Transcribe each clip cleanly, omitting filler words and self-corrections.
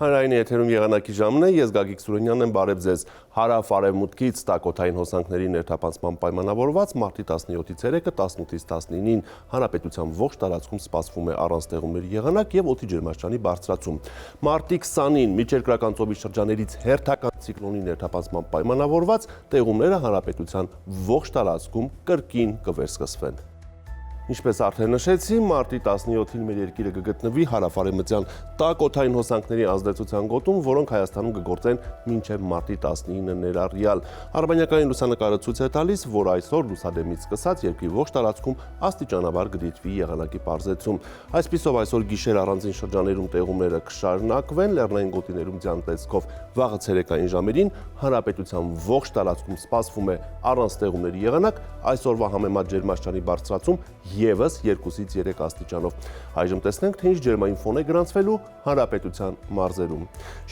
Հանրայինի եթերում եղանակի ժամն է, ես Գագիկ Սուրենյանն եմ, բարև ձեզ։ Հարավ-արևմուտքից տաքոթային հոսանքների ներթափանցման պայմանավորված մարտի 17-ից 3-ը 18-ից 19-ին հանրապետության ողջ տարածքում սպասվում է առանց տեղումների եղանակ եւ օդի ջերմաստիճանի բարձրացում։ Մարտի 20-ին միջերկրական ծովի շրջաներից հերթական ցիկլոնի ներթափանցման պայմանավորված տեղումները հանրապետության ողջ տարածքում կրկին կվերսկսվեն։ Ինչպես արդեն նշեցի, մարտի 17-ին մեր երկիրը կգտնվի հարավ-արևմտյան տաքոթային հոսանքների ազդեցության գոտում, որոնք Հայաստանում կգործեն մինչև մարտի 19-ը ներառյալ։ Արբանյակային լուսանկարը ցույց է տալիս, որ այսօր լուսադեմից սկսած երկրի ողջ տարածքում աստիճանաբար կդիտվի եղանակի պարզեցում։ Այսպիսով այսօր գիշեր առանձին շրջաներում տեղումները կշարունակվեն, լեռնային գոտիներում ձյան տեսքով վաղը ցերեկային ժամերին հանրապետության ողջ տարածքում սպասվում է առանց տեղումների եղանակ, այսօրվա համեմատ ջերմաստիճանի բարձրացում եւս 2-ից 3 աստիճանով։ Այժմ տեսնենք, թե ինչ ջերմային ֆոն է գրանցվելու հանրապետության մարզերում։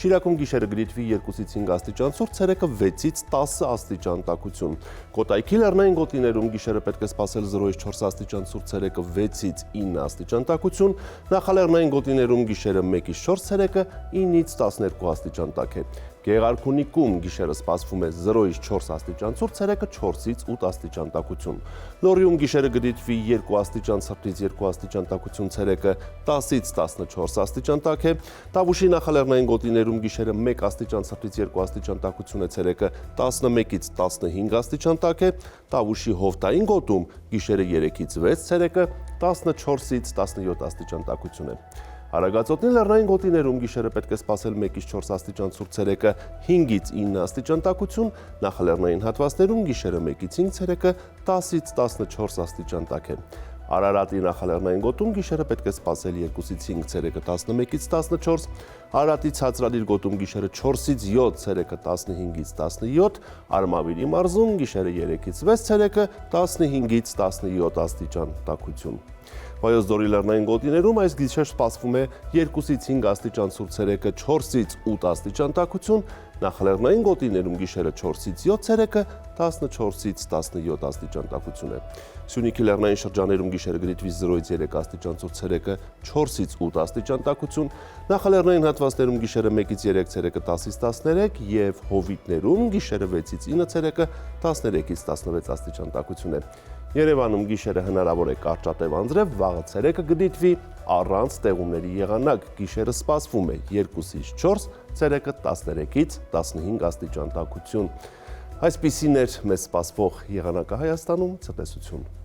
Շիրակում գիշերը կդիտվի 2-ից 5 աստիճան ցուրտ, ցերեկը 6-ից 10 աստիճան տաքություն։ Կոտայքի լեռնային գոտիներում գիշերը պետք է սպասել 0-ից 4 աստիճան ցուրտ, ցերեկը 6-ից 9 աստիճան տաքություն։ Նախալեռնային գոտիներում գիշերը 1-ից 4, ցերեկը 9-ից 12 աստիճան տաք է։ Գեղարքունիքում գիշերը սպասվում է 0-ից 4 աստիճան ցուրտ, ցերեկը 4-ից 8 աստիճան տաքություն։ Լոռիում գիշերը կդիտվի 2 աստիճան ցրտից 2 աստիճան տաքություն, ցերեկը 10-ից 14 աստիճան տաք է։ Տավուշի նախալեռնային գոտիներում գիշերը 1 աստիճան ցրտից 2 աստիճան տաքություն է, ցերեկը 11-ից 15 աստիճան տաք է։ Տավուշի հովտային գոտում գիշերը 3-ից 6, ցերեկը 14-ից 17 աստիճան տաքություն է։ Արագածոտնի լեռնային գոտիներում գիշերը պետք է սպասել 1-ից 4 աստիճան ցուրտ, ցերեկը 5-ից 9 աստիճան տաքություն, նախալեռնային հատվածներում գիշերը 1-ից 5, ցերեկը 10-ից 14 աստիճան տաք է։ Արարատի նախալեռնային գոտում գիշերը պետք է սպասել 2-ից 5, ցերեկը 11-ից 14, Արարատի ցածրադիր գոտում գիշերը 4-ից 7, ցերեկը 15-ից 17, Արմավիրի մարզում գիշերը 3-ից 6, ցերեկը 15-ից 17 աստիճան տաքություն։ Վայոց ձորի լեռնային գոտիներում այս գիշեր սպասվում է 2-ից 5 աստիճան ցուրտ, ցերեկը 4-ից 8 աստիճան տաքություն, նախալեռնային գոտիներում գիշերը 4-ից 7, ցերեկը 14-ից 17 աստիճան տաքություն է։ Սյունիքի լեռնային շրջաներում գիշերը կդիտվի 0-ից 3 աստիճան ցուրտ, ցերեկը 4-ից 8 աստիճան տաքություն, նախալեռնային հատվածներում գիշերը 1-ից 3, ցերեկը 10-ից 13 եւ Հովիտներում գիշերը 6-ից 9, ցերեկը 13-ից 16 աստիճան տաքություն է։ Երևանում գիշերը հնարավոր է կարճատև անձրև, վաղը ցերեկը կդիտվի առանց տեղումների եղանակ, գիշերը սպասվում է 2-ից 4, ցերեկը 13-ից 15 աստիճան տաքություն։ Այսպիսին էր մեզ սպասվող եղանակը Հայաստանում, ցտեսություն։